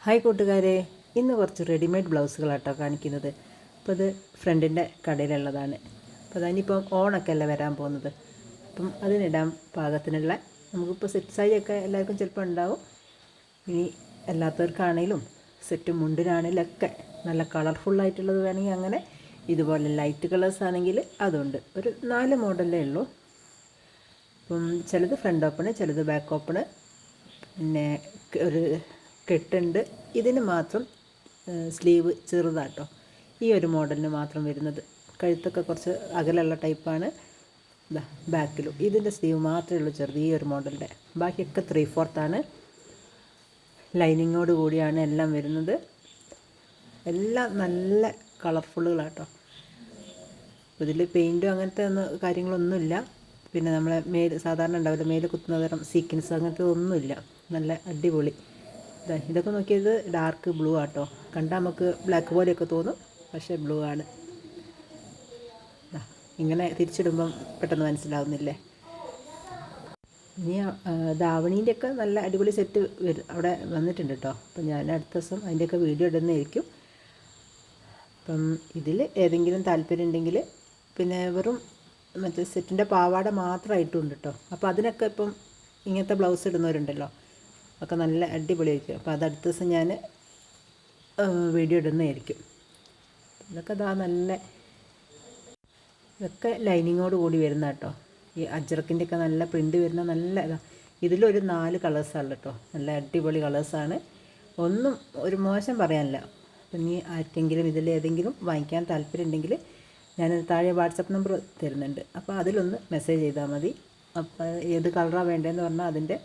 Hi കൂട്ടുകാരെ, ഇന്ന് കുറച്ച് റെഡിമെയ്ഡ് ബ്ലൗസുകളാട്ടോ കാണിക്കുന്നത്. അപ്പോൾ ഇത് ഫ്രണ്ടിൻ്റെ കടയിലുള്ളതാണ്. അപ്പോൾ അതിനിപ്പം ഓണൊക്കെ അല്ലേ വരാൻ പോകുന്നത്. അപ്പം അതിനിടാൻ പാകത്തിനുള്ള നമുക്കിപ്പോൾ സെറ്റ് സാരിയൊക്കെ എല്ലാവർക്കും ചിലപ്പോൾ ഉണ്ടാവും. ഇനി അല്ലാത്തവർക്കാണെങ്കിലും സെറ്റ് മുണ്ടിനാണെങ്കിലൊക്കെ നല്ല കളർഫുള്ളായിട്ടുള്ളത് വേണമെങ്കിൽ അങ്ങനെ, ഇതുപോലെ ലൈറ്റ് കളേഴ്സ് ആണെങ്കിൽ അതുണ്ട്. ഒരു 4 മോഡലേ ഉള്ളൂ. അപ്പം ചിലത് ഫ്രണ്ട് ഓപ്പണ്, ചിലത് ബാക്ക് ഓപ്പണ്, പിന്നെ ഒരു കെട്ടുണ്ട്. ഇതിന് മാത്രം സ്ലീവ് ചെറുതാട്ടോ, ഈ ഒരു മോഡലിന് മാത്രം വരുന്നത്. കഴുത്തൊക്കെ കുറച്ച് അകലുള്ള ടൈപ്പാണ്. ബാക്കിലും ഇതിൻ്റെ സ്ലീവ് മാത്രമേ ഉള്ളൂ ചെറുത്, ഈ ഒരു മോഡലിൻ്റെ. ബാക്കിയൊക്കെ 3/4 ലൈനിങ്ങോട് കൂടിയാണ് എല്ലാം വരുന്നത്. എല്ലാം നല്ല കളർഫുള്ളുകളാട്ടോ. ഇതിൽ പെയിൻറ്റും അങ്ങനത്തെ കാര്യങ്ങളൊന്നുമില്ല. പിന്നെ നമ്മളെ സാധാരണ ഉണ്ടാവില്ല മേല് കുത്തുന്ന തരം സീക്വൻസ്, അങ്ങനത്തെ ഒന്നുമില്ല. നല്ല അടിപൊളി. ഇതൊക്കെ നോക്കിയത് ഡാർക്ക് ബ്ലൂ ആട്ടോ. കണ്ടാൽ നമുക്ക് ബ്ലാക്ക് പോലെയൊക്കെ തോന്നും, പക്ഷേ ബ്ലൂ ആണ്. ഇങ്ങനെ തിരിച്ചിടുമ്പം പെട്ടെന്ന് മനസ്സിലാവുന്നില്ലേ. ഇനി ധാവണീൻ്റെയൊക്കെ നല്ല അടിപൊളി സെറ്റ് അവിടെ വന്നിട്ടുണ്ട് കേട്ടോ. അപ്പം ഞാൻ അടുത്ത ദിവസം അതിൻ്റെയൊക്കെ വീഡിയോ ഇടുന്നതായിരിക്കും. അപ്പം ഇതിൽ ഏതെങ്കിലും താല്പര്യം ഉണ്ടെങ്കിൽ, പിന്നെ വെറും മറ്റേ സെറ്റിൻ്റെ പാവാട മാത്രമായിട്ടുണ്ട് കേട്ടോ. അപ്പോൾ അതിനൊക്കെ ഇപ്പം ഇങ്ങനത്തെ ബ്ലൗസ് ഇടുന്നവരുണ്ടല്ലോ, ഒക്കെ നല്ല അടിപൊളിയായിരിക്കും. അപ്പോൾ അത് അടുത്ത ദിവസം ഞാൻ വീഡിയോ ഇടുന്നതായിരിക്കും. ഇതൊക്കെ നല്ല, ഇതൊക്കെ ലൈനിങ്ങോട് കൂടി വരുന്ന കേട്ടോ. ഈ അജ്രക്കിൻ്റെയൊക്കെ നല്ല പ്രിൻ്റ് വരുന്ന നല്ല ഇതിലൊരു 4 കളേഴ്സാണ് കേട്ടോ. നല്ല അടിപൊളി കളേഴ്സാണ്, ഒന്നും ഒരു മോശം പറയാനില്ല. അപ്പം ഇനി ആർക്കെങ്കിലും ഇതിൽ ഏതെങ്കിലും വാങ്ങിക്കാൻ താല്പര്യം ഉണ്ടെങ്കിൽ ഞാൻ താഴെ വാട്സപ്പ് നമ്പർ തരുന്നുണ്ട്. അപ്പോൾ അതിലൊന്ന് മെസ്സേജ് ചെയ്താൽ മതി. അപ്പോൾ ഏത് കളറാണ് വേണ്ടതെന്ന് പറഞ്ഞാൽ അതിൻ്റെ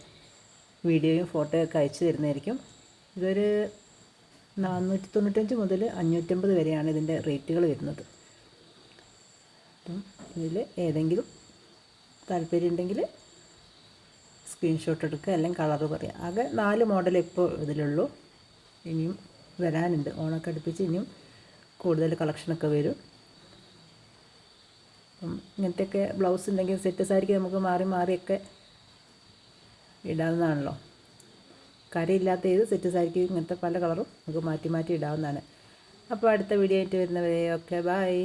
വീഡിയോയും ഫോട്ടോയൊക്കെ അയച്ചു തരുന്നതായിരിക്കും. ഇതൊരു 495 മുതൽ 550 വരെയാണ് ഇതിൻ്റെ റേറ്റുകൾ വരുന്നത്. അപ്പം ഇതിൽ ഏതെങ്കിലും താല്പര്യം ഉണ്ടെങ്കിൽ സ്ക്രീൻഷോട്ട് എടുക്കുക, അല്ലെങ്കിൽ കളറ് പറയുക. ആകെ 4 മോഡൽ ഇപ്പോൾ ഇതിലുള്ളൂ. ഇനിയും വരാനുണ്ട്. ഓണമൊക്കെ അടുപ്പിച്ച് ഇനിയും കൂടുതൽ കളക്ഷനൊക്കെ വരും. അപ്പം ഇങ്ങനത്തെയൊക്കെ ബ്ലൗസ് ഉണ്ടെങ്കിൽ സെറ്റ് സാരിക്ക് നമുക്ക് മാറി മാറിയൊക്കെ ഇടാവുന്നതാണല്ലോ. കരയില്ലാത്ത ഏത് സെറ്റ് സാരിക്ക് ഇങ്ങനത്തെ പല കളറും നമുക്ക് മാറ്റി മാറ്റി ഇടാവുന്നതാണ്. അപ്പോൾ അടുത്ത വീഡിയോ ആയിട്ട് വരുന്നവരെ ഓക്കെ, ബൈ.